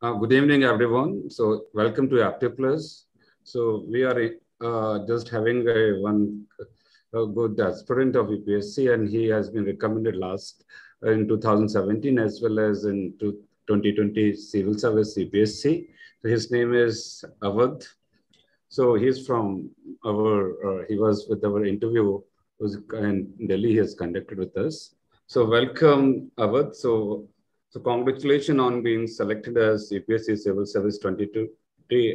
Good evening, everyone. So, welcome to Aptiv Plus. So, we are just having a good aspirant of UPSC, and he has been recommended last in 2017 as well as in 2020 Civil Service UPSC. So, his name is Awadh. So, he's from he was with our interview was in Delhi. He has conducted with us. So, welcome, Awadh. So congratulations on being selected as UPSC Civil Service 22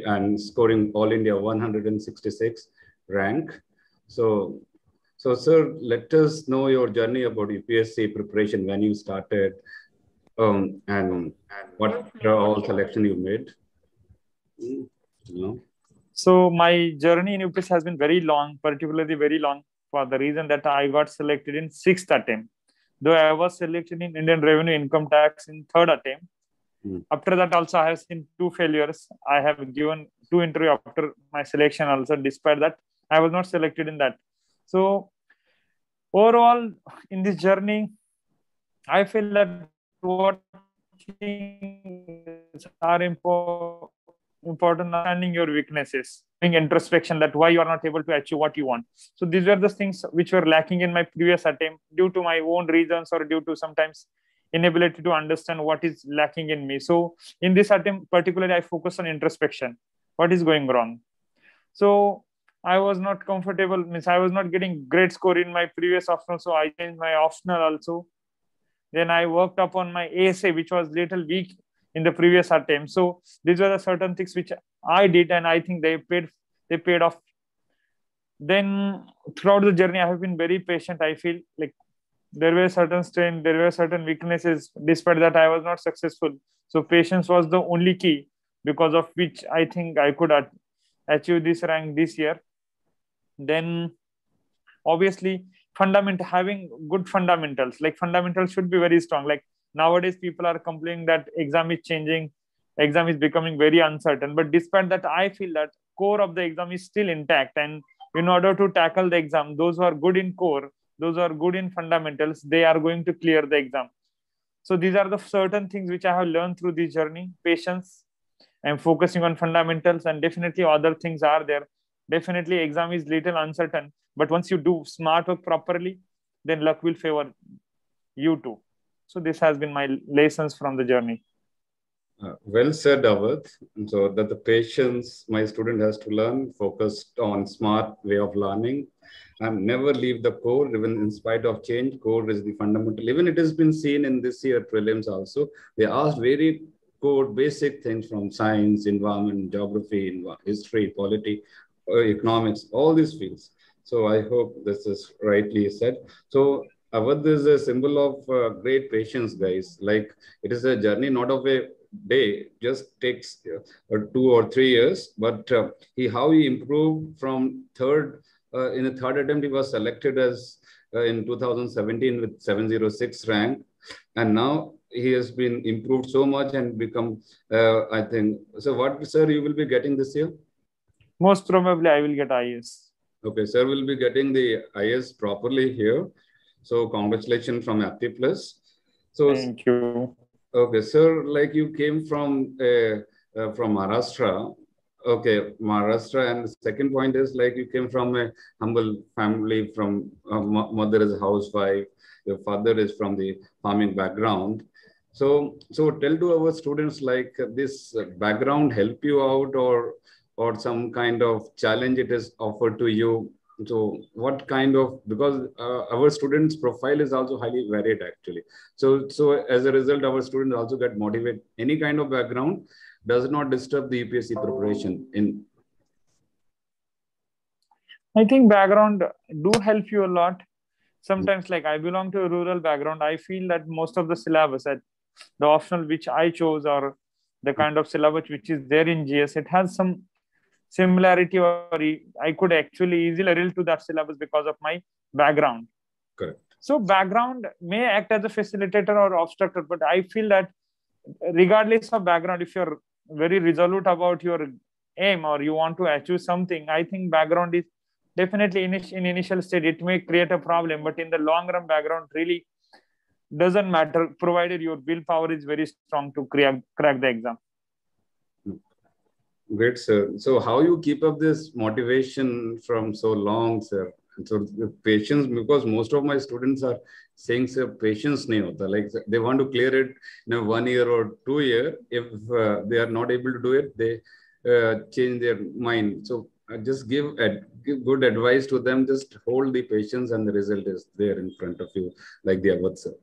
and scoring All India 166 rank. So, sir, let us know your journey about UPSC preparation, when you started, and what all selection you made. You know. So my journey in UPSC has been very long, particularly very long, for the reason that I got selected in sixth attempt. Though I was selected in Indian Revenue Income Tax in third attempt. After that, also I have seen two failures. I have given two interviews after my selection. Also, despite that, I was not selected in that. So overall, in this journey, I feel that what things are important, understanding your weaknesses, doing introspection, that why you are not able to achieve what you want. So these were the things which were lacking in my previous attempt due to my own reasons or due to sometimes inability to understand what is lacking in me. So in this attempt, particularly, I focus on introspection. What is going wrong? So I was not comfortable, means I was not getting great score in my previous optional, so I changed my optional also. Then I worked upon my ASA, which was little weak in the previous attempt. So these were the certain things which I did, and I think they paid off. Then throughout the journey, I have been very patient. I feel like there were certain strengths, there were certain weaknesses. Despite that, I was not successful. So patience was the only key, because of which I think I could achieve this rank this year. Then obviously, having good fundamentals, like fundamentals should be very strong. Like nowadays people are complaining that exam is changing, exam is becoming very uncertain, but despite that, I feel that core of the exam is still intact. And in order to tackle the exam, those who are good in core, those who are good in fundamentals, they are going to clear the exam. So these are the certain things which I have learned through this journey: patience and focusing on fundamentals. And definitely other things are there. Definitely exam is little uncertain, but once you do smart work properly, then luck will favor you too. So this has been my lessons from the journey. Well said, Awadh. So that the patience my student has to learn, focused on smart way of learning, and never leave the core, even in spite of change. Core is the fundamental. Even it has been seen in this year prelims also. They asked very core, basic things from science, environment, geography, history, polity, economics, all these fields. So I hope this is rightly said. So Awadh is a symbol of great patience, guys. Like it is a journey, not of a day, just takes 2 or 3 years. But how he improved from third in the third attempt, he was selected as in 2017 with 706 rank, and now he has been improved so much and become I think so. What, sir, you will be getting this year? Most probably I will get IS. Okay, sir will be getting the IS properly here. So congratulations from Aptiv Plus. So Thank you. okay, sir, like you came from Maharashtra. Okay, Maharashtra, and the second point is like you came from a humble family. From mother is a housewife, your father is from the farming background. So tell to our students, like this background help you out, or some kind of challenge it is offered to you. So what kind of, because our students profile is also highly varied actually. So as a result, our students also get motivated. Any kind of background does not disturb the UPSC preparation. In I think background do help you a lot. Sometimes, like I belong to a rural background, I feel that most of the syllabus at the optional which I chose, or the kind of syllabus which is there in GS, it has some similarity, or I could actually easily relate to that syllabus because of my background. correct. So background may act as a facilitator or obstructor, but I feel that regardless of background, if you're very resolute about your aim or you want to achieve something, I think background is definitely in initial state it may create a problem, but in the long run, background really doesn't matter, provided your willpower is very strong to crack the exam. Great, sir. So how you keep up this motivation from so long, sir? And so the patience, because most of my students are saying, sir, patience nahi hota. Like they want to clear it in a 1 year or 2 year. If they are not able to do it, they change their mind. So just give good advice to them. Just hold the patience, and the result is there in front of you, like the Awadh, sir.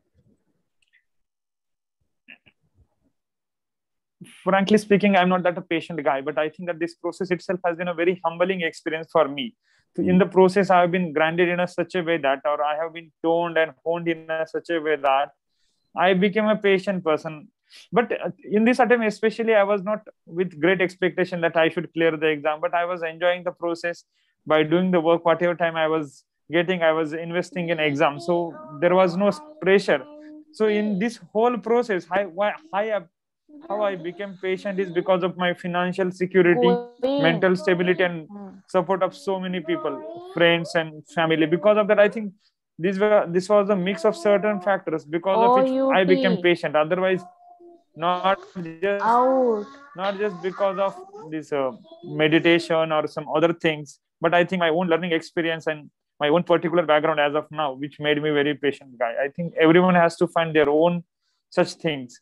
Frankly speaking, I'm not that a patient guy, but I think that this process itself has been a very humbling experience for me. In the process, I have been grinded in such a way that, or I have been toned and honed in such a way that I became a patient person. But in this attempt, especially, I was not with great expectation that I should clear the exam, but I was enjoying the process by doing the work. Whatever time I was getting, I was investing in exam. So there was no pressure. So in this whole process, how I became patient is because of my financial security, mental stability, and support of so many people, friends and family. Because of that, I think this was a mix of certain factors because of which I became patient. Otherwise, not just because of this meditation or some other things, but I think my own learning experience and my own particular background as of now, which made me very patient guy. I think everyone has to find their own such things.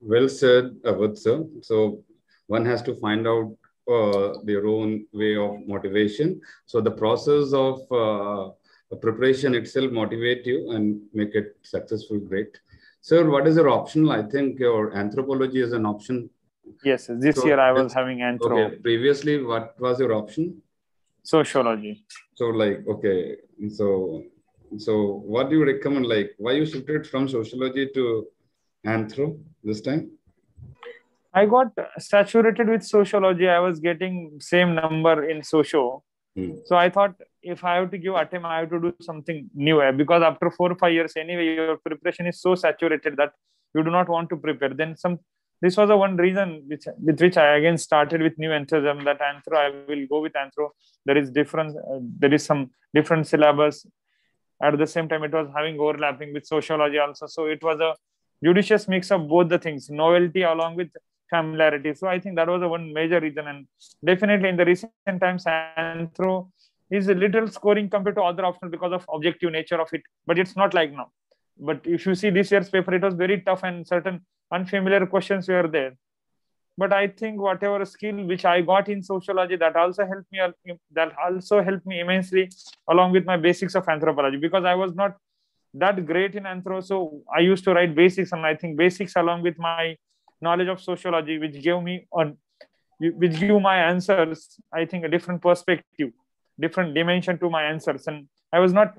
Well said, Awadh, sir. So one has to find out their own way of motivation. So the process of preparation itself motivate you and make it successful. Great. Sir, what is your optional? I think your anthropology is an option. Yes, this year I was having anthro. Okay. Previously, what was your option? Sociology. So like, okay. So what do you recommend? Like, why you shifted from sociology to anthro this time? I got saturated with sociology. I was getting same number in socio. So I thought if I have to give attempt, I have to do something new, because after 4 or 5 years, anyway, your preparation is so saturated that you do not want to prepare. Then this was the one reason with which I again started with new enthusiasm that anthro, I will go with anthro. There is some different syllabus. At the same time, it was having overlapping with sociology also. So it was a judicious mix of both the things, novelty along with familiarity. So I think that was the one major reason. And definitely in the recent times, anthro is a little scoring compared to other options because of objective nature of it. But it's not like now. But if you see this year's paper, it was very tough and certain unfamiliar questions were there. But I think whatever skill which I got in sociology, that also helped me immensely along with my basics of anthropology, because I was not that great in anthro. So I used to write basics, and I think basics along with my knowledge of sociology, which give my answers, I think, a different perspective, different dimension to my answers. And I was not,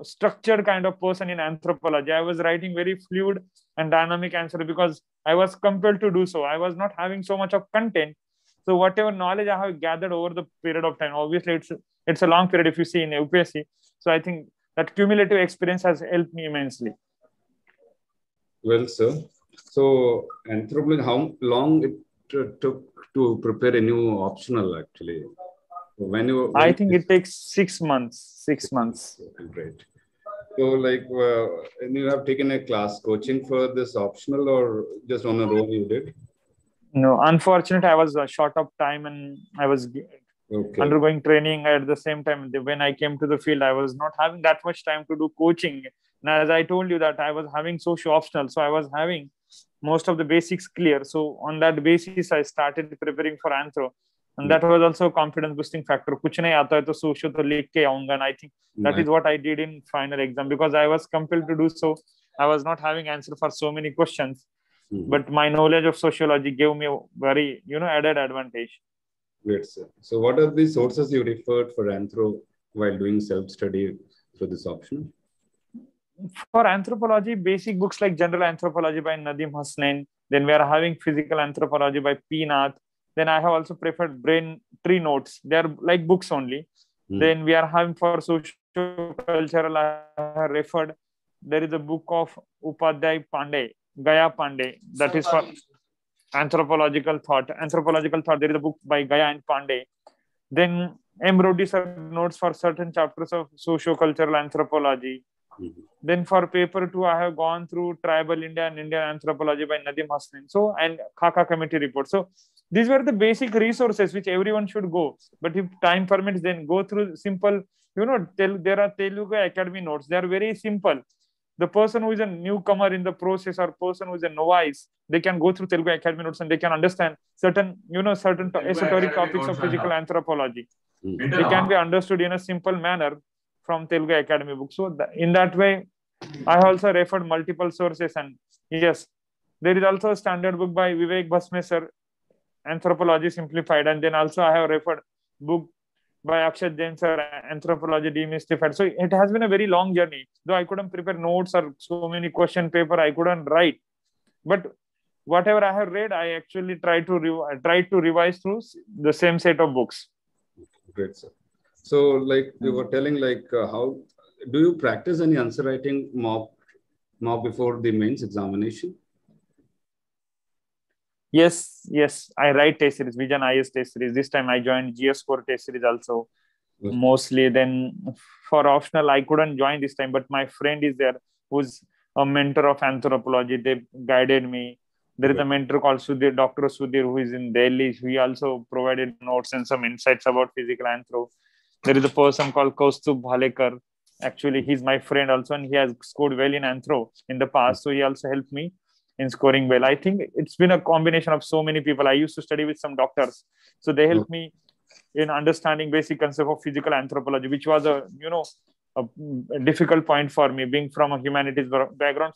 structured kind of person in anthropology. I was writing very fluid and dynamic answer because I was compelled to do so. I was not having so much of content. So whatever knowledge I have gathered over the period of time, obviously it's a long period if you see in UPSC. So I think that cumulative experience has helped me immensely. Well, sir. So anthropology, how long it took to prepare a new optional actually? I think it takes 6 months. 6 months. Great. So like, you have taken a class coaching for this optional, or just on a own you did? No, unfortunately, I was short of time and I was undergoing training at the same time. When I came to the field, I was not having that much time to do coaching. Now, as I told you that I was having socio optional, so I was having most of the basics clear. So on that basis, I started preparing for anthro. And that was also a confidence boosting factor. Kuch nahi aata hai to socio to likh ke aunga. And I think that is what I did in final exam, because I was compelled to do so. I was not having answer for so many questions. But my knowledge of sociology gave me a very, added advantage. Great, sir. So what are the sources you referred for anthro while doing self-study for this option? For anthropology, basic books like General Anthropology by Nadim Hasnain. Then we are having Physical Anthropology by P. Nath. Then I have also preferred Brain Tree Notes. They are like books only. Then we are having for socio-cultural, I have referred. There is a book of Upadhyay Pandey, Gaya Pandey. That is for anthropological thought. There is a book by Gaya and Pandey. Then M. Rodis notes for certain chapters of socio-cultural anthropology. Then for paper 2, I have gone through Tribal India and Indian Anthropology by Nadim Hasnain. So, and Khaka committee report. So these were the basic resources which everyone should go. But if time permits, then go through simple, there are Telugu Academy notes. They are very simple. The person who is a newcomer in the process or person who is a novice, they can go through Telugu Academy notes and they can understand certain esoteric topics of physical anthropology. They can be understood in a simple manner from Telugu Academy book. So in that way, I also referred multiple sources. And yes, there is also a standard book by Vivek Bhasmesar, Anthropology Simplified. And then also I have referred book by Akshat Jain sir, Anthropology Demystified. So it has been a very long journey. Though I couldn't prepare notes or so many question paper, I couldn't write. But whatever I have read, I actually tried to revise through the same set of books. Great, sir. So, like you were telling, like how do you practice any answer writing mock before the mains examination? Yes, I write test series, Vision IS test series. This time I joined GS4 test series also. Mostly. Then for optional, I couldn't join this time, but my friend is there who's a mentor of anthropology. They guided me. There is a mentor called Sudhir, Dr. Sudhir, who is in Delhi. He also provided notes and some insights about physical anthro. There is a person called Kaustubh Bhalekar. Actually, he's my friend also, and he has scored well in anthro in the past. So he also helped me in scoring well. I think it's been a combination of so many people. I used to study with some doctors. So they helped me in understanding basic concept of physical anthropology, which was a difficult point for me, being from a humanities background.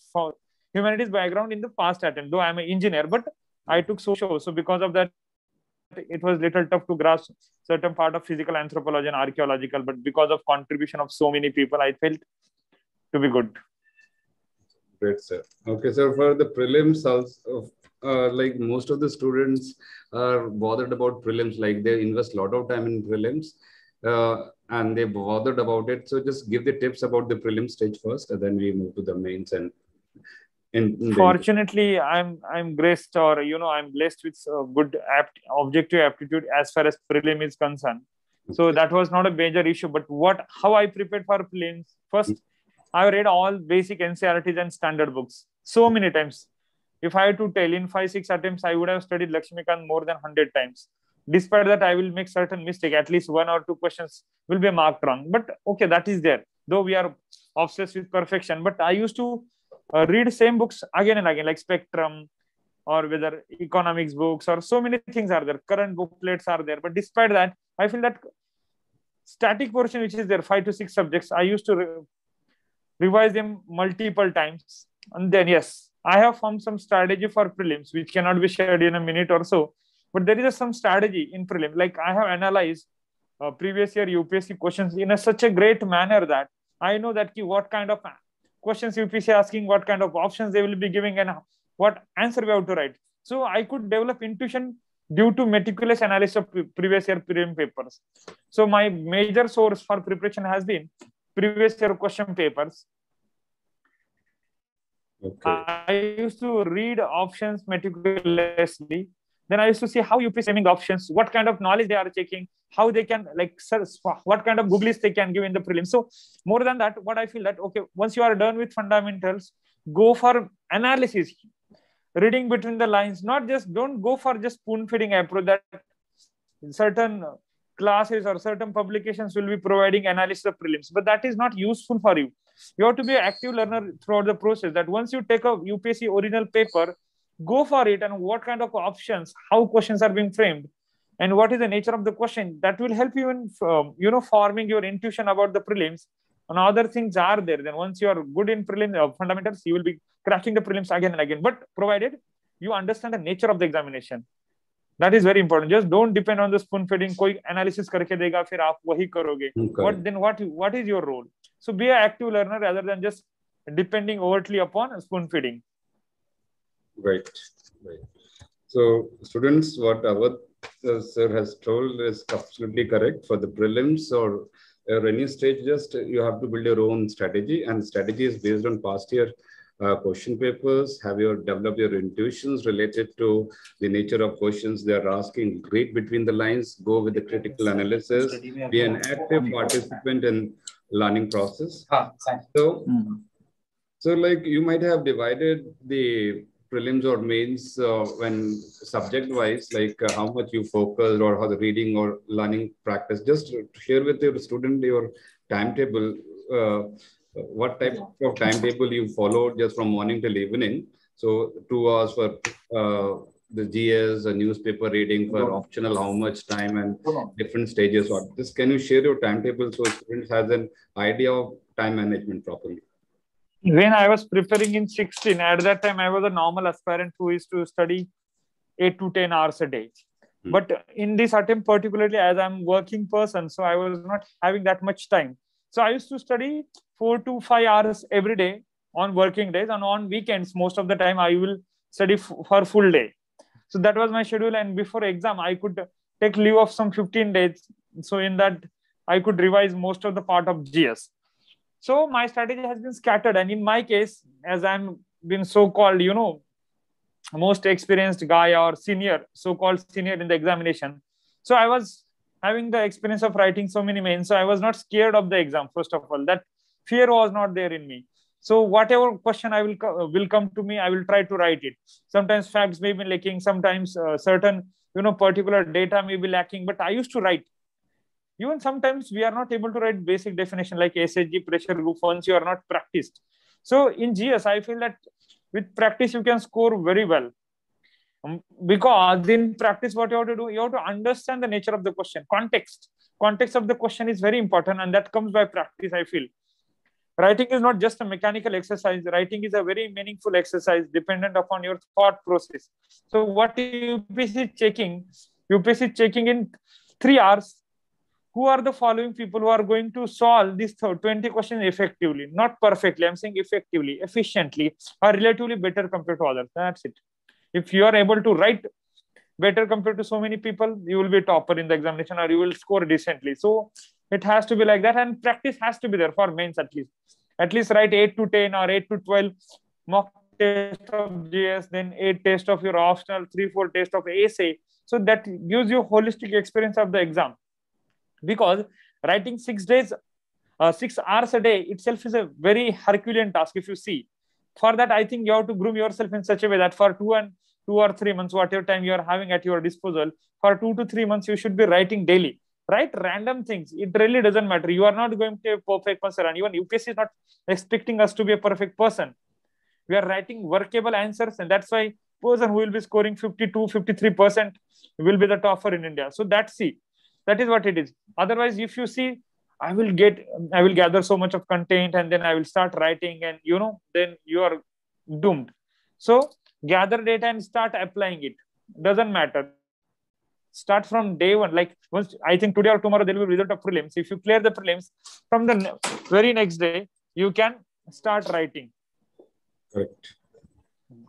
In the past attempt, though I'm an engineer, but I took social. So because of that, it was little tough to grasp certain part of physical anthropology and archaeological, but because of contribution of so many people, I felt to be good. Great, sir. Okay, so for the prelims also, like most of the students are bothered about prelims, like they invest a lot of time in prelims and they're bothered about it. So just give the tips about the prelim stage first, and then we move to the mains. And fortunately, I'm graced, or I'm blessed with good objective aptitude as far as prelim is concerned. So that was not a major issue. But how I prepared for prelims? First, I read all basic NCERTs and standard books so many times. If I had to tell, in 5-6 attempts, I would have studied Lakshmikant more than 100 times. Despite that, I will make certain mistake. At least 1 or 2 questions will be marked wrong. But okay, that is there. Though we are obsessed with perfection. But I used to read same books again and again, like Spectrum or whether economics books, or so many things are there. Current booklets are there. But despite that, I feel that static portion, which is there, 5 to 6 subjects, I used to revise them multiple times. And then, yes, I have found some strategy for prelims, which cannot be shared in a minute or so. But there is some strategy in prelim. Like I have analyzed previous year UPSC questions in such a great manner that I know that what kind of questions UPSC asking, what kind of options they will be giving, and what answer we have to write. So I could develop intuition due to meticulous analysis of previous year prelim papers. So my major source for preparation has been previous year question papers. Okay. I used to read options meticulously. Then I used to see how UPSC is naming options, what kind of knowledge they are checking, how they can what kind of googlies they can give in the prelims. So more than that, what I feel that, okay, once you are done with fundamentals, go for analysis, reading between the lines, don't go for just spoon feeding approach that certain classes or certain publications will be providing analysis of prelims, but that is not useful for you. You have to be an active learner throughout the process, that once you take a UPSC original paper, go for it, and what kind of options, how questions are being framed, and what is the nature of the question, that will help you in forming your intuition about the prelims. And other things are there. Then once you are good in prelims fundamentals, you will be cracking the prelims again and again, but provided you understand the nature of the examination. That is very important. Just don't depend on the spoon feeding. Koi analysis karke dega, fir aap wahi karoge. Okay. What is your role? So be an active learner rather than just depending overtly upon spoon feeding. Right. So students, what Avadh sir has told is absolutely correct. For the prelims or any stage, just you have to build your own strategy, and strategy is based on past year question papers. Have you developed your intuitions related to the nature of questions they are asking? Read between the lines, go with the critical analysis, be an active participant in learning process. So, so like you might have divided the prelims or mains when subject wise, like how much you focused or how the reading or learning practice. Just share with your student your timetable. What type of timetable you followed just from morning till evening? So 2 hours for the GS, a newspaper reading for optional, how much time and different stages. What this can you share your timetable so students has an idea of time management properly? When I was preparing in 16, at that time I was a normal aspirant who used to study 8 to 10 hours a day. But in this attempt, particularly as I'm working person, so I was not having that much time. So I used to study 4 to 5 hours every day on working days, and on weekends, most of the time I will study for full day. So that was my schedule. And before exam, I could take leave of some 15 days. So in that, I could revise most of the part of GS. So my strategy has been scattered. And in my case, as I'm been so-called, most experienced guy or senior, so-called senior in the examination. So I was having the experience of writing so many mains. So I was not scared of the exam, first of all. That fear was not there in me. So whatever question I will come to me, I will try to write it. Sometimes facts may be lacking, sometimes certain particular data may be lacking, but I used to write. Even sometimes we are not able to write basic definition like SHG, pressure group once you are not practiced. So in GS, I feel that with practice you can score very well. Because in practice, what you have to do, you have to understand the nature of the question. Context of the question is very important, and that comes by practice, I feel. Writing is not just a mechanical exercise. Writing is a very meaningful exercise dependent upon your thought process. So what UPSC is checking in 3 hours, who are the following people who are going to solve these 20 questions effectively, not perfectly. I'm saying effectively, efficiently, or relatively better compared to others. That's it. If you are able to write better compared to so many people, you will be a topper in the examination or you will score decently. So it has to be like that. And practice has to be there for mains at least. At least write 8 to 10 or 8 to 12 mock test of GS, then 8 tests of your optional, 3-4 tests of essay. So that gives you holistic experience of the exam. Because writing 6 hours a day itself is a very Herculean task. If you see, for that, I think you have to groom yourself in such a way that for 2 or 3 months, whatever time you are having at your disposal, for 2 to 3 months, you should be writing daily. Write random things. It really doesn't matter. You are not going to be a perfect person. And even UPSC is not expecting us to be a perfect person. We are writing workable answers. And that's why person who will be scoring 52, 53% will be the topper in India. So that is what it is. Otherwise, if you see, I will gather so much of content and then I will start writing and, then you are doomed. So gather data and start applying it. Doesn't matter. Start from day one. Like once, I think today or tomorrow, there will be result of prelims. If you clear the prelims, from the very next day, you can start writing. Correct.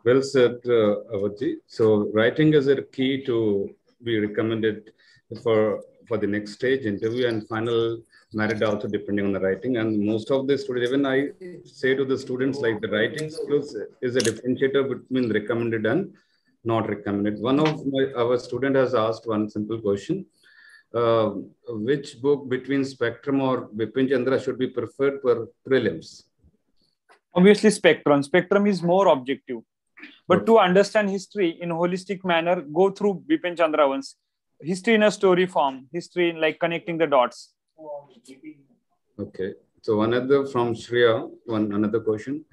Well said, Awadji. So writing is a key to be recommended for the next stage interview and final merit also depending on the writing. And most of the students, even I say to the students, like the writing skills is a differentiator between recommended and not recommended. One of our student has asked one simple question. Which book between Spectrum or Bipin Chandra should be preferred for prelims? Obviously, Spectrum. Spectrum is more objective. But to understand history in a holistic manner, go through Bipin Chandra once. History in a story form. History in like connecting the dots. Okay. So another from Shreya, another question.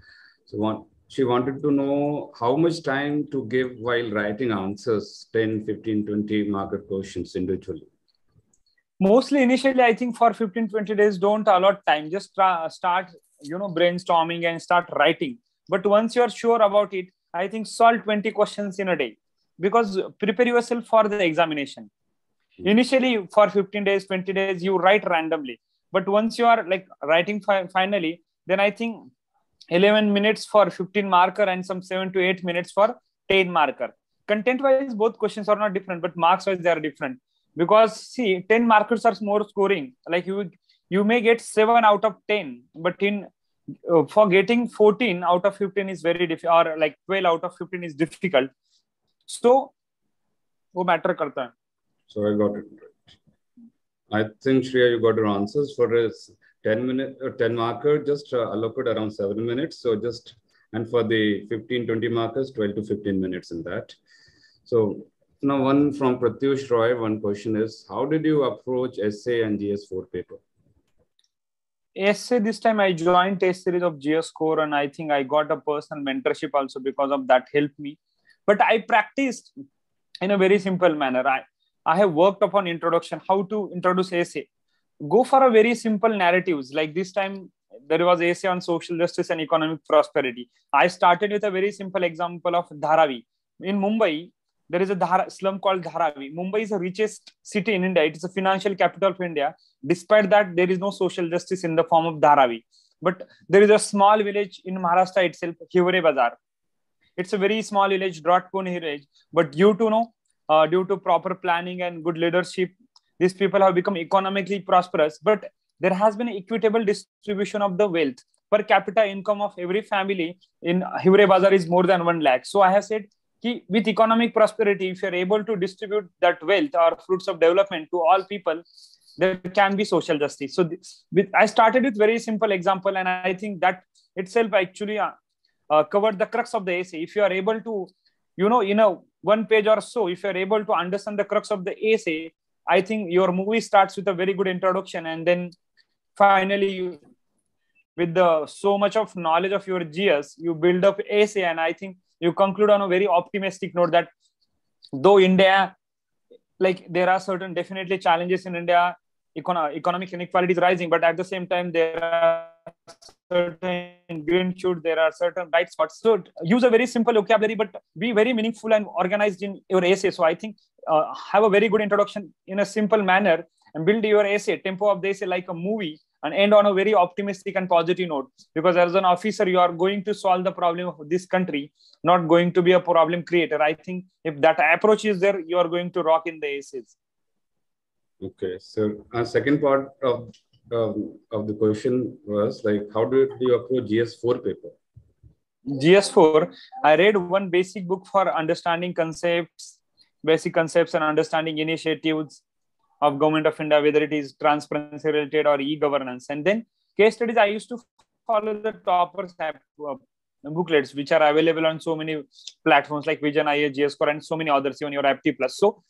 So she wanted to know how much time to give while writing answers, 10, 15, 20 marker questions individually. Mostly initially, I think for 15, 20 days, don't allot time. Just start, brainstorming and start writing. But once you're sure about it, I think solve 20 questions in a day. Because prepare yourself for the examination. Initially, for 15 days, 20 days, you write randomly. But once you are like writing finally, then I think 11 minutes for 15 marker and some 7 to 8 minutes for 10 marker. Content-wise, both questions are not different, but marks-wise, they are different. Because see, 10 markers are more scoring. Like you may get 7 out of 10, but for getting 14 out of 15 is very difficult, or like 12 out of 15 is difficult. So, वो matter करता है. So I got it right. I think Shreya, you got your answers for 10 minute, 10 marker, just allocate around 7 minutes. So just, and for the 15, 20 markers, 12 to 15 minutes in that. So now one from Pratyush Roy, one question is, how did you approach essay and GS4 paper? Essay, this time I joined test series of GS Core, and I think I got a personal mentorship also because of that helped me. But I practiced in a very simple manner. I have worked upon introduction, how to introduce essay. Go for a very simple narratives. Like this time, there was essay on social justice and economic prosperity. I started with a very simple example of Dharavi. In Mumbai, there is a slum called Dharavi. Mumbai is the richest city in India. It is a financial capital of India. Despite that, there is no social justice in the form of Dharavi. But there is a small village in Maharashtra itself, Hivre Bazar. It's a very small village, dot cone village. But due to proper planning and good leadership, these people have become economically prosperous. But there has been equitable distribution of the wealth. Per capita income of every family in Hivre Bazar is more than 1 lakh. So I have said, with economic prosperity, if you're able to distribute that wealth or fruits of development to all people, there can be social justice. So I started with very simple example, and I think that itself actually covered the crux of the essay. If you are able to, in a 1 page or so, if you're able to understand the crux of the essay, I think your movie starts with a very good introduction, and then finally, with so much of knowledge of your GS, you build up essay, and I think you conclude on a very optimistic note that though India, like there are certain definitely challenges in India, economic inequality is rising, but at the same time, there are certain green shoots, there are certain bright spots. So use a very simple vocabulary, but be very meaningful and organized in your essay. So I think have a very good introduction in a simple manner and build your essay, tempo of the essay like a movie, and end on a very optimistic and positive note. Because as an officer, you are going to solve the problem of this country, not going to be a problem creator. I think if that approach is there, you are going to rock in the essays. Okay, so second part of the question was like, how did you approach GS4 paper? GS4, I read one basic book for understanding basic concepts and understanding initiatives of Government of India, whether it is transparency related or e-governance. And then case studies, I used to follow the toppers booklets, which are available on so many platforms like Vision, IAS, GS Core, and so many others, even your Apti Plus. So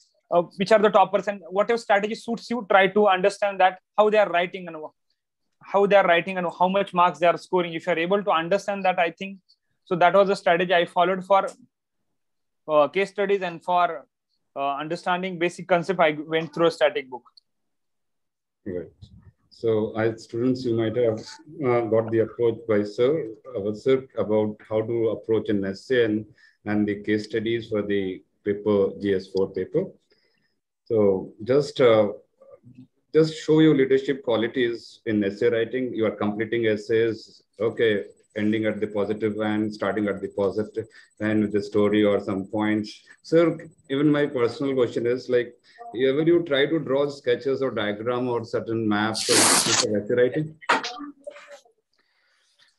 which are the toppers, and whatever strategy suits you, try to understand that how they are writing and how much marks they are scoring. If you are able to understand that, I think, so that was a strategy I followed for case studies, and for understanding basic concept, I went through a static book. Right. So as students, you might have got the approach by sir about how to approach an essay and the case studies for the paper, GS4 paper. So just show your leadership qualities in essay writing. You are completing essays, okay, ending at the positive and starting at the positive and with the story or some points. So even my personal question is like, ever you try to draw sketches or diagram or certain maps or essay writing?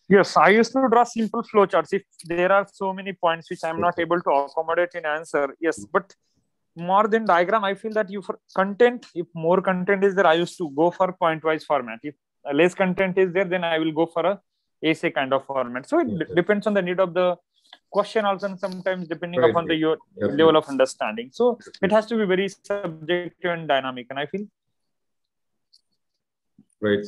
Yes, I used to draw simple flowcharts. If there are so many points which I'm not able to accommodate in answer, yes, but more than diagram, I feel that for content, if more content is there, I used to go for point-wise format. If less content is there, then I will go for a essay kind of format. So it depends on the need of the question also, and sometimes depending upon your level of understanding. So it has to be very subjective and dynamic, and I feel. Right.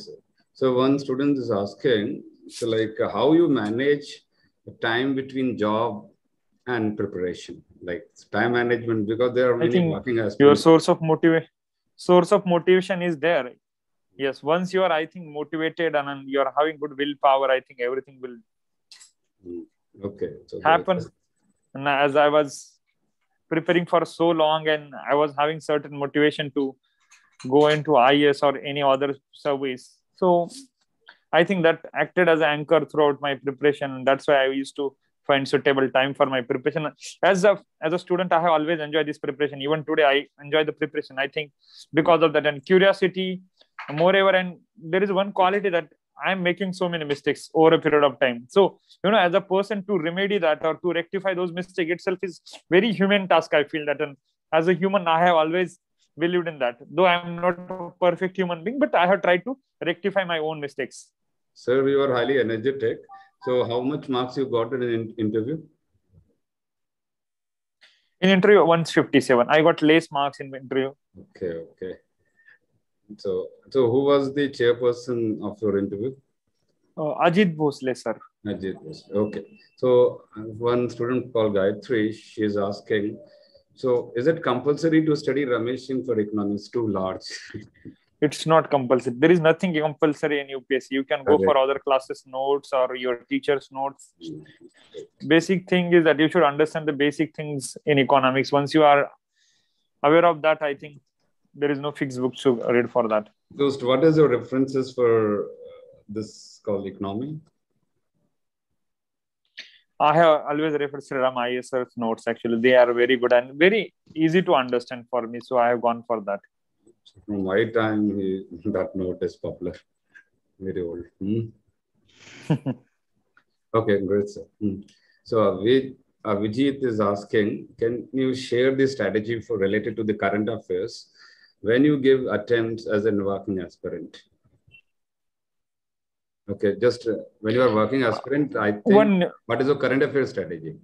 So one student is asking, so like how you manage the time between job and preparation, like time management, because there are many working aspects. Your source of motivation is there. Yes, once you are, I think, motivated and you are having good willpower, I think everything will happen. And as I was preparing for so long, and I was having certain motivation to go into IAS or any other service, so I think that acted as an anchor throughout my preparation, and that's why I used to find suitable time for my preparation. As a student, I have always enjoyed this preparation. Even today, I enjoy the preparation. I think because of that and curiosity, moreover, and there is one quality that I'm making so many mistakes over a period of time. So, as a person, to remedy that or to rectify those mistakes itself is very human task. I feel that, and as a human, I have always believed in that. Though I'm not a perfect human being, but I have tried to rectify my own mistakes. Sir, you are highly energetic. So how much marks you got in an interview? In interview, 157. I got less marks in interview. Okay. So who was the chairperson of your interview? Ajit Bhosle, sir. Ajit Bhosle. Okay. So one student called Gayatri, she is asking, so is it compulsory to study Rameshing for economics? Too large. It's not compulsory. There is nothing compulsory in UPSC. You can go for other classes notes or your teacher's notes. Basic thing is that you should understand the basic things in economics. Once you are aware of that, I think there is no fixed book to read for that. Dost, what is your references for this called economy? I have always referred to Sriram ISR's notes. Actually, they are very good and very easy to understand for me. So I have gone for that. From my time, that note is popular. Very old. Okay, great, sir. So Vijit is asking, can you share the strategy for related to the current affairs when you give attempts as a working aspirant? Okay, just when you are working aspirant, I think what is your current affairs strategy?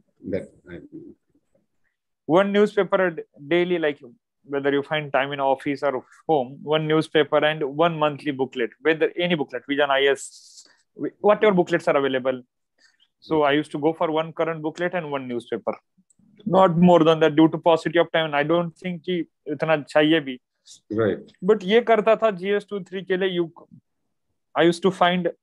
One newspaper daily, like whether you find time in office or home, one newspaper and one monthly booklet, whether any booklet, Vision IS, whatever booklets are available. So I used to go for one current booklet and one newspaper. Not more than that due to paucity of time. I don't think कि इतना चाहिए भी. Right. But ये करता था GS2-3 के लिए I used to find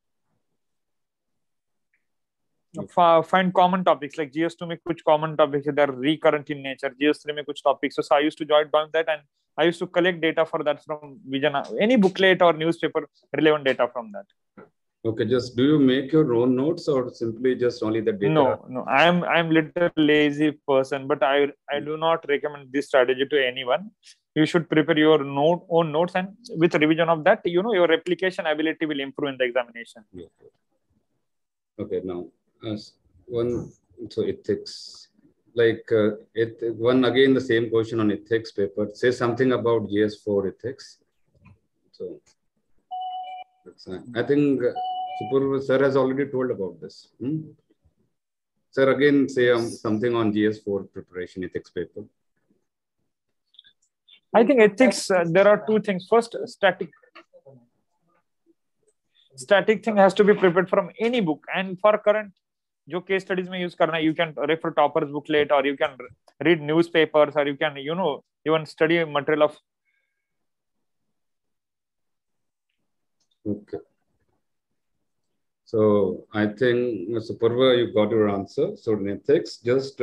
common topics like GS2 में कुछ common topics that are recurrent in nature. GS3 में कुछ topics. So I used to join that and I used to collect data for that from Vision, any booklet or newspaper relevant data from that. Okay, just do you make your own notes or simply just only the data? No. I'm little lazy person, but I do not recommend this strategy to anyone. You should prepare your own notes, and with revision of that, your replication ability will improve in the examination. Okay, now so ethics, like one again the same question on ethics paper. Say something about GS4 ethics. So I think Supurva sir has already told about this. Sir, again say something on GS4 preparation ethics paper. I think ethics, there are two things. First, static thing has to be prepared from any book. And for current, जो case studies में use करना, you can refer toppers booklet or you can read newspapers or you can, even study material of. Okay. So I think, Supurva, you got your answer. So in ethics, just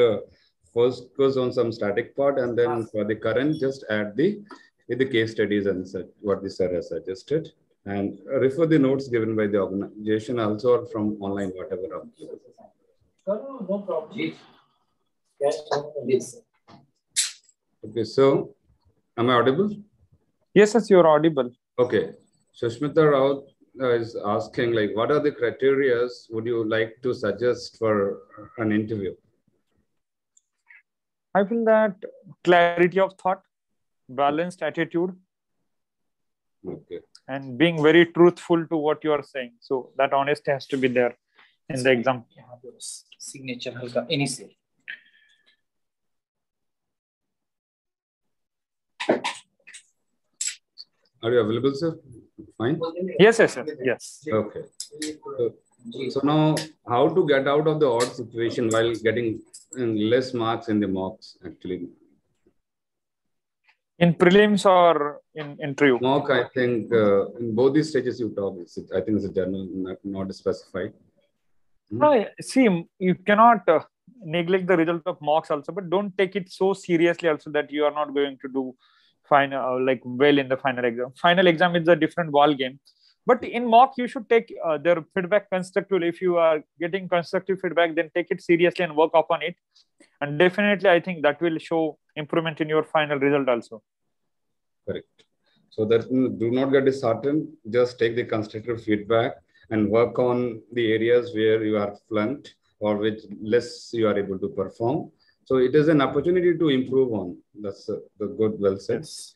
first focus on some static part, and then for the current, just add the case studies and what the sir has suggested, and refer the notes given by the organization also or from online, whatever. No problem. Okay, so am I audible? Yes, you are audible. Okay. Sushmita Raut is asking, like, what are the criteria would you like to suggest for an interview? I feel that clarity of thought, balanced attitude, okay, and being very truthful to what you are saying. So that honesty has to be there in the exam. Signature halka initial. Are you available, sir? Fine. Yes, sir. Yes. Okay. So now, how to get out of the odd situation while getting less marks in the mocks, actually? In prelims or in interview? Mock, I think, in both these stages you talk, I think it's a general, not specified. See, you cannot neglect the result of mocks also, but don't take it so seriously also that you are not going to do final, well in the final exam. Final exam is a different ball game. But in mock, you should take their feedback constructively. If you are getting constructive feedback, then take it seriously and work upon it. And definitely, I think that will show improvement in your final result also. Correct. So that do not get disheartened. Just take the constructive feedback and work on the areas where you are flunked or which less you are able to perform. So it is an opportunity to improve on. That's the good, well said. Yes.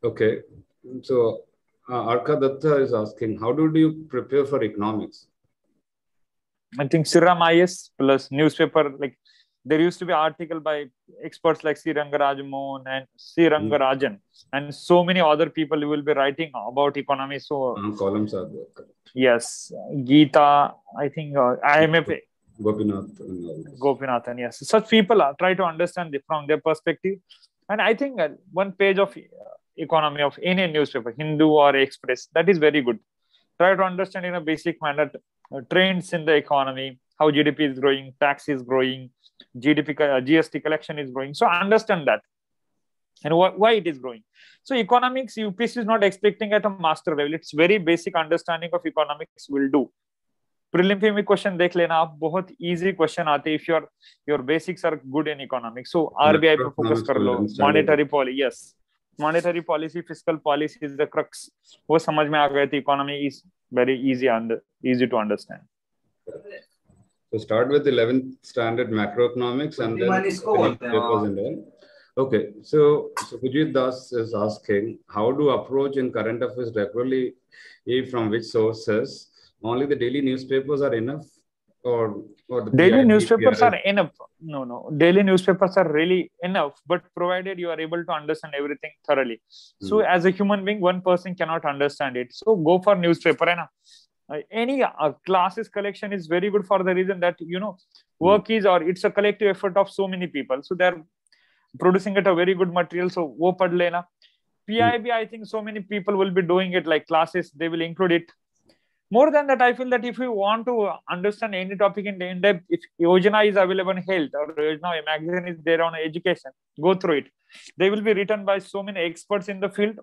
Okay. So Arka Datta is asking, how do you prepare for economics? I think Sriram IS plus newspaper, like there used to be article by experts like C. Rangarajamohan and C. Rangarajan, and so many other people who will be writing about economy. So Columns are there. Correct. yes, Geeta, I think IMF, Gopinath and all this. Gopinathan, yes. Such people try to understand from their perspective. And I think one page of economy of any newspaper, Hindu or Express, that is very good. Try to understand in a basic manner trends in the economy, how GDP is growing, tax is growing, GST collection is growing. So understand that and why it is growing. So economics, UPSC is not expecting at a master level. It's very basic understanding of economics will do. Prelim में question देख लेना आप, बहुत easy question आते हैं if your basics are good in economics. So RBI पे focus कर लो, monetary policy, yes monetary policy, fiscal policy is the crux, वो समझ में आ गए तो economy is very easy to understand. So start with 11th standard macroeconomics and then papers and all. Okay, so Pujit Das is asking, how do approach in current affairs regularly, from which sources? Only the daily newspapers are enough, or the daily newspapers are enough? No, daily newspapers are really enough, but provided you are able to understand everything thoroughly. So as a human being, one person cannot understand it, so go for newspaper. Any classes collection is very good for the reason that work is, or it's a collective effort of so many people, so they're producing it a very good material, so wo pad lena. PIB, I think so many people will be doing it, like classes, they will include it. More than that, I feel that if you want to understand any topic in depth, if Yojana is available on health, or Yojana, a magazine is there on education, go through it. They will be written by so many experts in the field,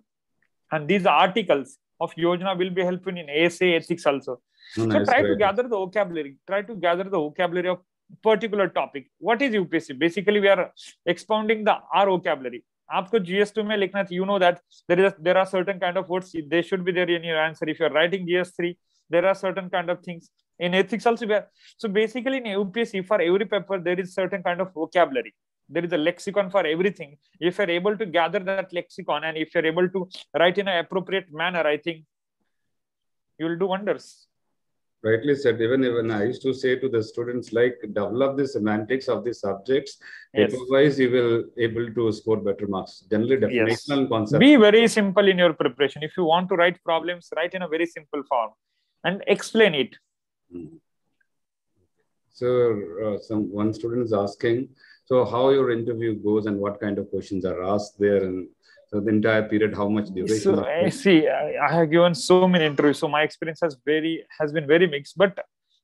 and these articles of Yojana will be helpful in ASA ethics also. So try to gather the vocabulary. Try to gather the vocabulary of particular topic. What is UPSC? Basically, we are expounding our vocabulary. आपको GS2 में लिखना है, you know that there are certain kind of words, they should be there in your answer. If you are writing GS3, there are certain kind of things in ethics also. So basically in UPSC, for every paper there is certain kind of vocabulary. There is a lexicon for everything. If you're able to gather that lexicon, and if you're able to write in an appropriate manner, I think you will do wonders. Rightly said. Even I used to say to the students, like, develop the semantics of the subjects. Yes. Otherwise, you will able to score better marks. Generally, definitional concepts. Be very simple in your preparation. If you want to write problems, write in a very simple form and explain it. So, one student is asking, so how your interview goes and what kind of questions are asked there, and so the entire period, how much duration? So, see, I have given so many interviews, so my experience has been very mixed. But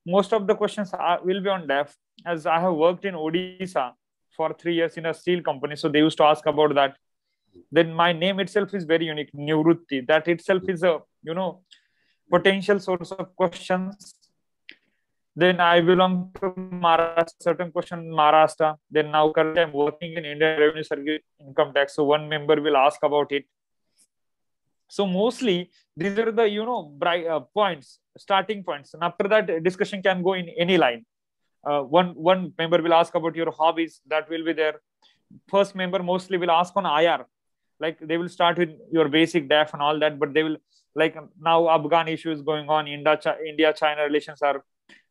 most of the questions will be on DAF, as I have worked in Odisha for 3 years in a steel company. So they used to ask about that. Then my name itself is very unique, Nivrutti. That itself is a potential source of questions. Then I belong to Maharashtra, certain question Maharashtra. Then now currently I'm working in Indian Revenue Service Income Tax. So one member will ask about it. So mostly these are the points, starting points. And after that, discussion can go in any line. One member will ask about your hobbies. That will be there. First member mostly will ask on IR. Like they will start with your basic DAF and all that. But they will, like now Afghan issue is going on. India-China relations are,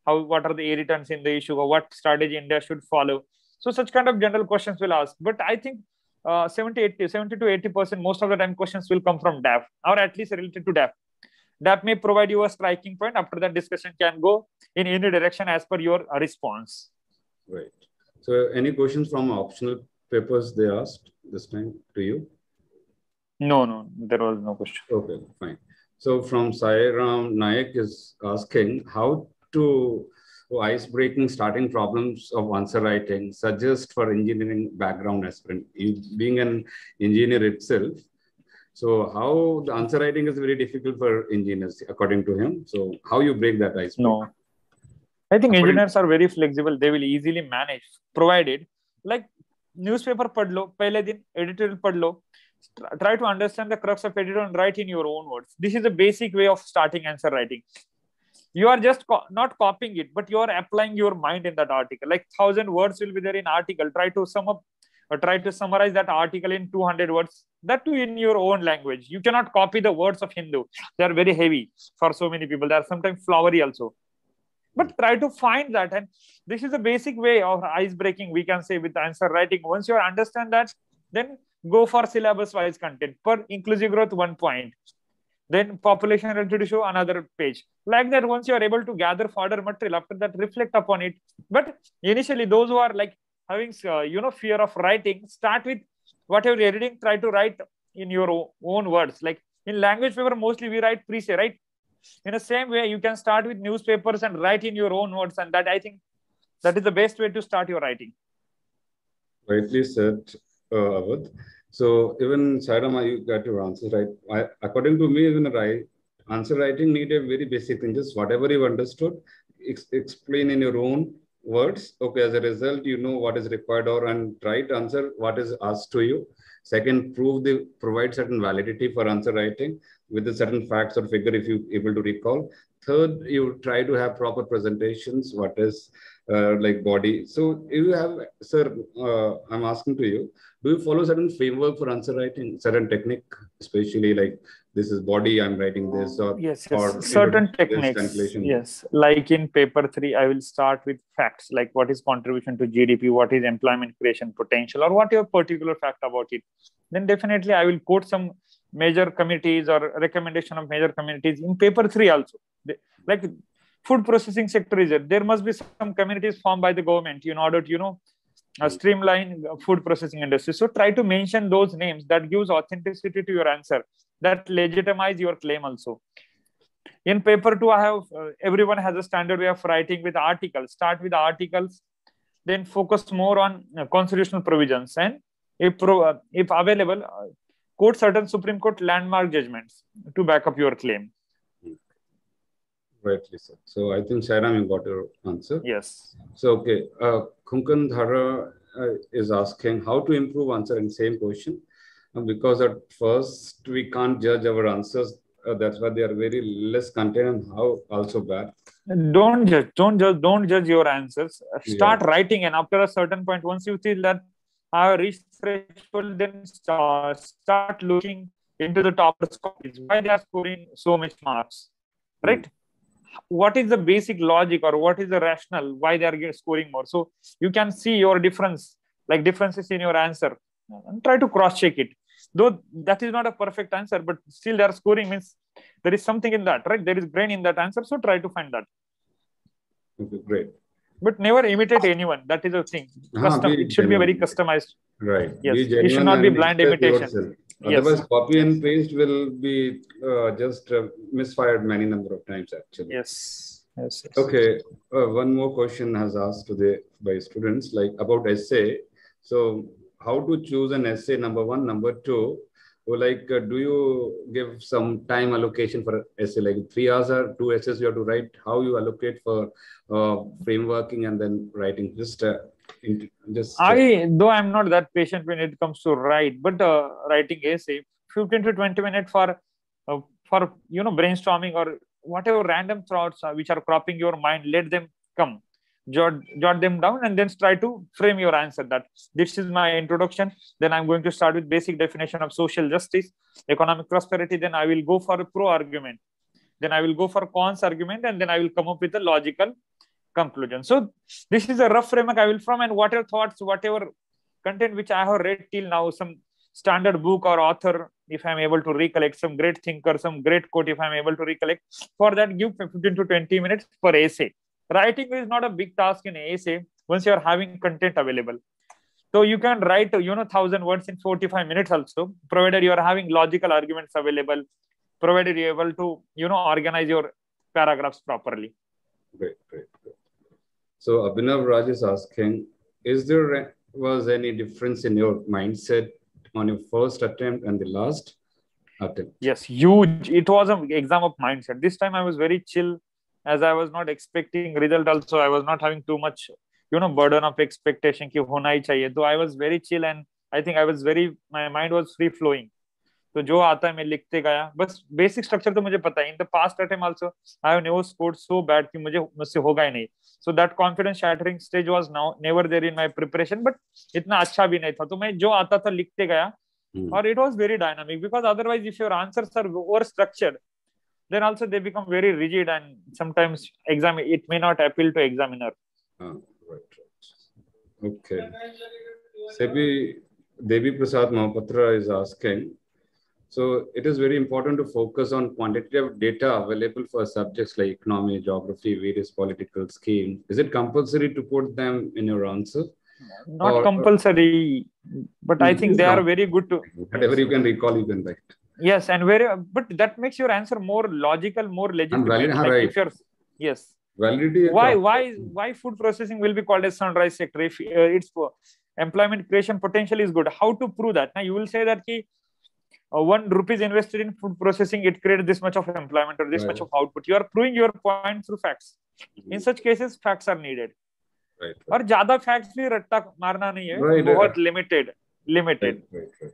what are the irritants in the issue, or what strategy India should follow. So such kind of general questions will ask. But I think 70 to 80%, most of the time questions will come from DAF, or at least related to DAF. DAF may provide you a striking point. After that, discussion can go in any direction as per your response. Right. So any questions from optional papers they asked this time to you? No, there was no question. Okay, fine. So from Sairam Nayak is asking, how to ice-breaking starting problems of answer writing suggest for engineering background aspirant, being an engineer itself. So how the answer writing is very difficult for engineers, according to him. So how you break that ice? No, I think engineers are very flexible. They will easily manage, provided like newspaper pad lo, pehle din editorial pad lo. Try to understand the crux of editorial and write in your own words. This is a basic way of starting answer writing. You are just not copying it, but you are applying your mind in that article. Like 1,000 words will be there in article. Try to sum up try to summarize that article in 200 words, that too in your own language. You cannot copy the words of Hindu. They are very heavy for so many people. They are sometimes flowery also. But try to find that. And this is a basic way of ice breaking, we can say, with answer writing. Once you understand that, then go for syllabus wise content. Per inclusive growth, 1 point. Then population related issue, another page. Like that, once you are able to gather further material, after that, reflect upon it. But initially, those who are like having, fear of writing, start with whatever you're reading, try to write in your own words. Like in language paper, mostly we write pre-say, right? In the same way, you can start with newspapers and write in your own words. And that, I think, that is the best way to start your writing. Rightly said, Avadh. So even Sairama, you got your answer right. According to me, even answer writing need a very basic thing. Just whatever you understood, explain in your own words. Okay, as a result, you know what is required and write answer what is asked to you. Second, provide certain validity for answer writing with a certain facts or figure if you able to recall. Third, you try to have proper presentations. What is like body. So if you have, sir, I'm asking to you, do you follow certain framework for answer writing, certain technique, especially like this is body, I'm writing this, or yes, or certain techniques. Yes, like in paper 3, I will start with facts, like what is contribution to GDP, what is employment creation potential, or whatever particular fact about it. Then definitely I will quote some major committees or recommendation of major committees in paper 3 also. Like food processing sector is there must be some communities formed by the government in order to streamline food processing industry. So try to mention those names. That gives authenticity to your answer, that legitimize your claim also. In paper 2, I have everyone has a standard way of writing with articles. Start with articles, then focus more on constitutional provisions, and if available, quote certain Supreme Court landmark judgments to back up your claim. Rightly said. So I think Shairam, you got your answer. Yes. So okay, Kunkan Dhara is asking how to improve answer in same question, because at first we can't judge our answers. That's why they are very less content and how also bad. Don't judge your answers. Start writing, and after a certain point, once you feel that I have reached threshold, then start looking into the top scores. Why they are scoring so much marks, right? What is the basic logic or what is the rationale why they are scoring more? So you can see your differences in your answer and try to cross check it. Though that is not a perfect answer, but still they are scoring, means there is something in that, right? There is brain in that answer. So try to find that. Okay, great. But never imitate anyone. That is a thing. It should be very customized. Right. Yes. It should not be blind imitation. Otherwise, yes. Copy and paste will be just misfired many number of times, actually. Yes. Okay. One more question has asked today by students, like about essay. So how to choose an essay, number one. Number two, like do you give some time allocation for essay, like 3 hours or 2 essays you have to write? How you allocate for frameworking and then writing? Though I'm not that patient when it comes to write, but writing essay, 15 to 20 minutes for brainstorming or whatever random thoughts which are cropping your mind, let them come. Jot them down and then try to frame your answer. That this is my introduction. Then I'm going to start with basic definition of social justice, economic prosperity. Then I will go for a pro argument. Then I will go for cons argument, and then I will come up with a logical conclusion. So this is a rough framework I will from, and whatever thoughts, whatever content which I have read till now, some standard book or author, if I'm able to recollect, some great thinker, some great quote, if I'm able to recollect, for that give 15 to 20 minutes per essay. Writing is not a big task in essay once you're having content available. So you can write 1,000 words in 45 minutes also, provided you are having logical arguments available, provided you're able to organize your paragraphs properly. Great. So Abhinav Raj is asking, was any difference in your mindset on your first attempt and the last attempt? Yes, huge. It was an exam of mindset. This time I was very chill, as I was not expecting result also. I was not having too much, burden of expectation ki hona hi chahiye. So I was very chill, and I think my mind was free flowing. तो जो आता है मैं लिखते गया, बस basic structure तो मुझे पता है. In the past attempt also I have never scored so bad कि मुझसे होगा ही नहीं. So that confidence shattering stage was now never there in my preparation, but इतना अच्छा भी नहीं था. तो मैं जो आता था लिखते गया, और it was very dynamic, because otherwise if your answers are over structured, then also they become very rigid, and sometimes it may not appeal to examiner. Right. Okay. Devi Prasad Mahapatra is asking, so it is very important to focus on quantitative data available for subjects like economy, geography, various political schemes. Is it compulsory to put them in your answer? Not compulsory, but I think they are very good to. Whatever you can recall, you can write. Yes, and but that makes your answer more logical, more legitimate. Right. If you're, yes. Validity. Why food processing will be called a sunrise sector if its employment creation potential is good? How to prove that? Now you will say that ki, 1 rupee invested in food processing, it created this much of employment or this much of output. You are proving your point through facts. In such cases, facts are needed. Right. और ज्यादा facts भी रट्टा मारना नहीं है, बहुत limited. Right.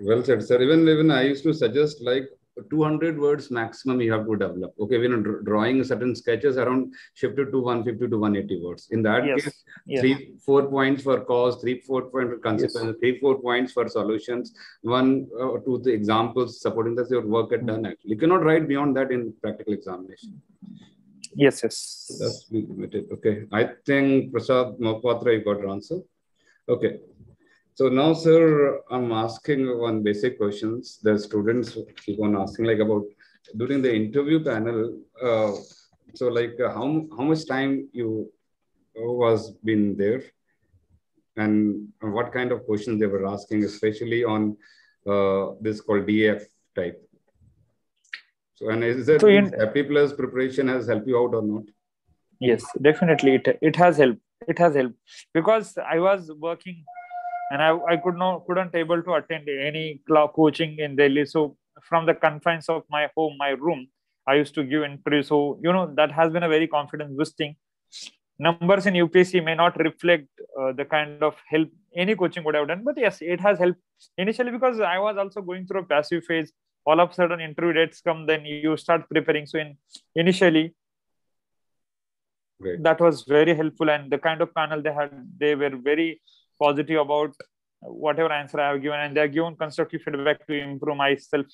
Well said, sir. Even I used to suggest like 200 words maximum you have to develop. Okay, when drawing certain sketches, around shifted to 150 to 180 words. In that case, 3-4 points for cause, 3-4 points for consequences, 3-4 points for solutions, 1 or 2 the examples supporting that your work had done. Actually, you cannot write beyond that in practical examination. Yes. That's limited. Okay, I think Prasad Mahapatra, you got your answer. Okay. So now, sir, I'm asking one basic questions. The students keep on asking like about during the interview panel. So like how much time you was been there, and what kind of questions they were asking, especially on this called DF type. So, and is that FT plus preparation has helped you out or not? Yes, definitely. It has helped. It has helped because I was working and I couldn't able to attend any coaching in Delhi. So from the confines of my home, my room, I used to give interview. So, that has been a very confidence boosting. Numbers in UPSC may not reflect the kind of help any coaching would have done. But yes, it has helped initially because I was also going through a passive phase. All of a sudden interview dates come, then you start preparing. So initially, Great. That was very helpful. And the kind of panel they had, they were very positive about whatever answer I have given, and they have given constructive feedback to improve myself.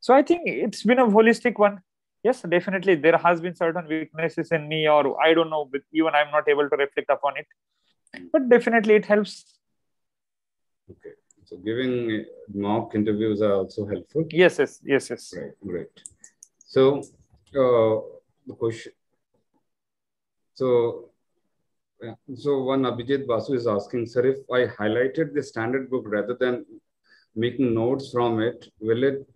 So I think it's been a holistic one. Yes, definitely there has been certain weaknesses in me, or I don't know, but even I'm not able to reflect upon it. But definitely it helps. Okay. So giving mock interviews are also helpful. Yes. Right. Great. So the question. So one Abhijit Basu is asking, sir, if I highlighted the standard book rather than making notes from it, will it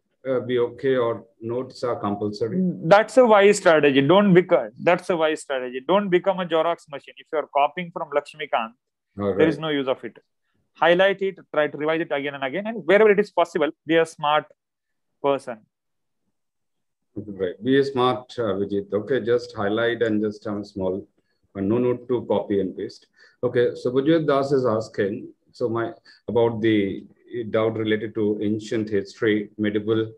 be okay, or notes are compulsory? That's a wise strategy. That's a wise strategy. Don't become a Xerox machine. If you are copying from Lakshmikant, there is no use of it. Highlight it, try to revise it again and again, and wherever it is possible, be a smart person. Right. Be a smart, Vijit. Okay, just highlight and just have a small, no need to copy and paste. Okay, so Bujit Das is asking, about the doubt related to ancient history, medieval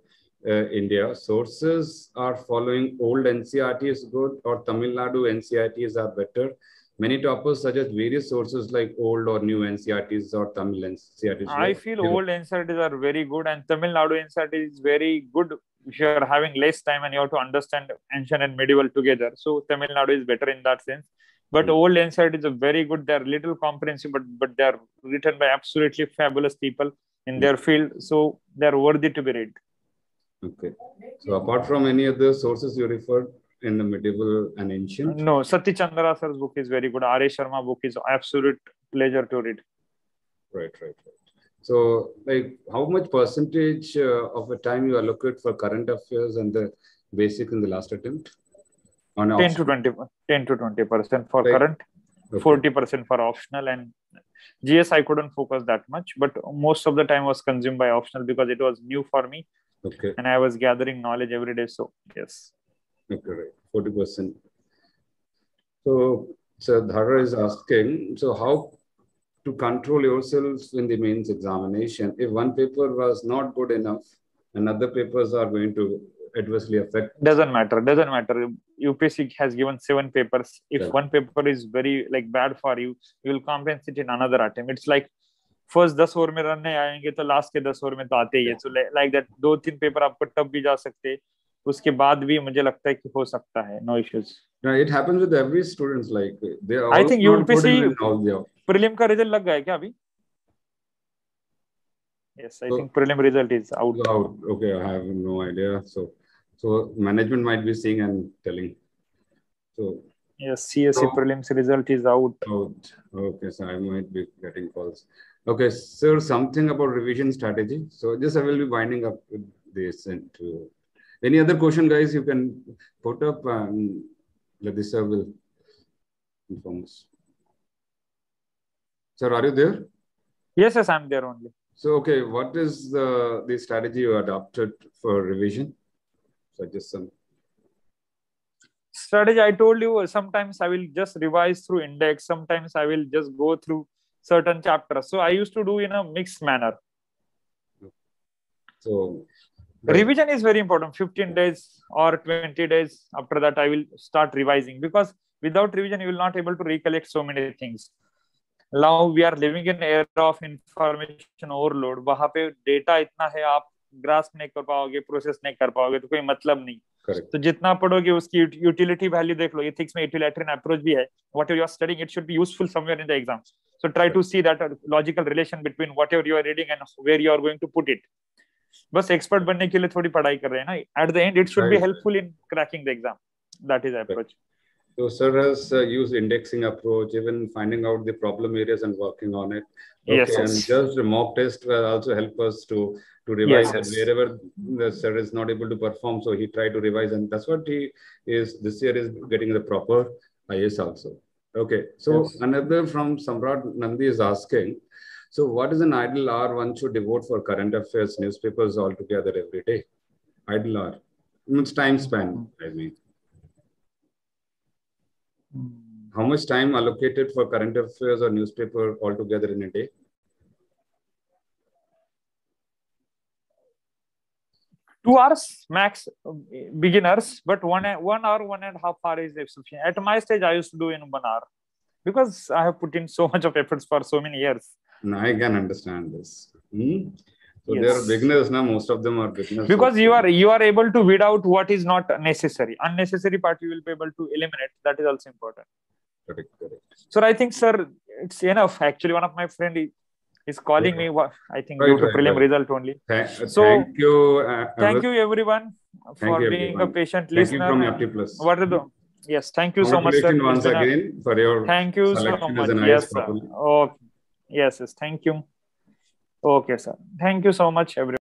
India. Sources are following old NCERT is good, or Tamil Nadu NCERTs are better. Many toppers suggest various sources like old or new NCERTs or Tamil NCERTs. I feel old NCERTs are very good, and Tamil Nadu NCERT is very good if you are having less time and you have to understand ancient and medieval together. So Tamil Nadu is better in that sense. But old NCERTs are very good. They are little comprehensive, but they are written by absolutely fabulous people in their field. So they are worthy to be read. Okay. So apart from any other sources you referred in the medieval and ancient? No, Sati Chandra sir's book is very good. R.A. Sharma book is absolute pleasure to read. Right. So, like, how much percentage of the time you allocate for current affairs and the basic in the last attempt? 10 to 20% for current, 40% for optional, and GS I couldn't focus that much, but most of the time was consumed by optional because it was new for me. Okay. And I was gathering knowledge every day. So yes. Okay, right. 40%. So Dhara is asking, so how to control yourselves in the mains examination. If one paper was not good enough, and other papers are going to adversely affect. Doesn't matter. UPSC has given 7 papers. If one paper is very bad for you, you will compensate in another attempt. It's like first 10 over में run नहीं आएंगे तो last के 10 over में तो आते ही है. So like that 2-3 paper आपको टफ भी जा सकते हैं. उसके बाद भी मुझे लगता है कि हो सकता है. No issues. No, it happens with every students. Like they are. I think UPSC prelim का result लग गया है क्या अभी? Yes, I think prelim result is out. Okay, I have no idea. So management might be seeing and telling. So yes, CSE prelims result is out. Okay, so I might be getting calls. Okay, sir, something about revision strategy. So just I will be winding up with this. And any other question, guys, you can put up and this sir will inform us. Sir, are you there? Yes, I'm there only. So, okay, what is the strategy you adopted for revision? So just some strategy. I told you sometimes I will just revise through index. Sometimes I will just go through certain chapters. So I used to do in a mixed manner. So revision is very important. 15 days or 20 days after that, I will start revising, because without revision, you will not able to recollect so many things. Now we are living in an era of information overload. वहाँ पे data इतना है, आप grasp नहीं कर पाओगे, process नहीं कर पाओगे, तो कोई मतलब नहीं. Correct. तो जितना पढ़ोगे उसकी utility value देख लो. Ethics में utilitarian approach भी है. Whatever you are studying, it should be useful somewhere in the exam. So try to see that logical relation between whatever you are reading and where you are going to put it. बस expert बनने के लिए थोड़ी पढ़ाई कर रहे हैं ना. At the end, it should be helpful in cracking the exam. That is the approach. So sir has used indexing approach, even finding out the problem areas and working on it. Okay, yes. And just the mock test will also help us to revise it. Wherever the sir is not able to perform, so he tried to revise, and that's what he is this year is getting the proper IS also. Okay, so another from Samrat Nandi is asking, so what is an idle hour one should devote for current affairs, newspapers altogether every day? Idle hour, it's time span, I mean. How much time allocated for current affairs or newspaper altogether in a day? Two hours max, beginners, but 1 hour, 1.5 hours is sufficient. At my stage, I used to do in 1 hour because I have put in so much of efforts for so many years. No, I can understand this. So they are beginners now. Most of them are beginners. Because you are able to weed out what is not necessary. Unnecessary part you will be able to eliminate. That is also important. Correct. So I think, sir, it's enough. Actually, one of my friend is calling me. I think due to prelim result only. Thank you. Thank you everyone for being a patient listener. Thank you from Apti+. What are the? Yes, thank you so much, sir. Once again for your thank you so much. Yes, sir. Okay. Yes, thank you. Okay, sir. Thank you so much, everyone.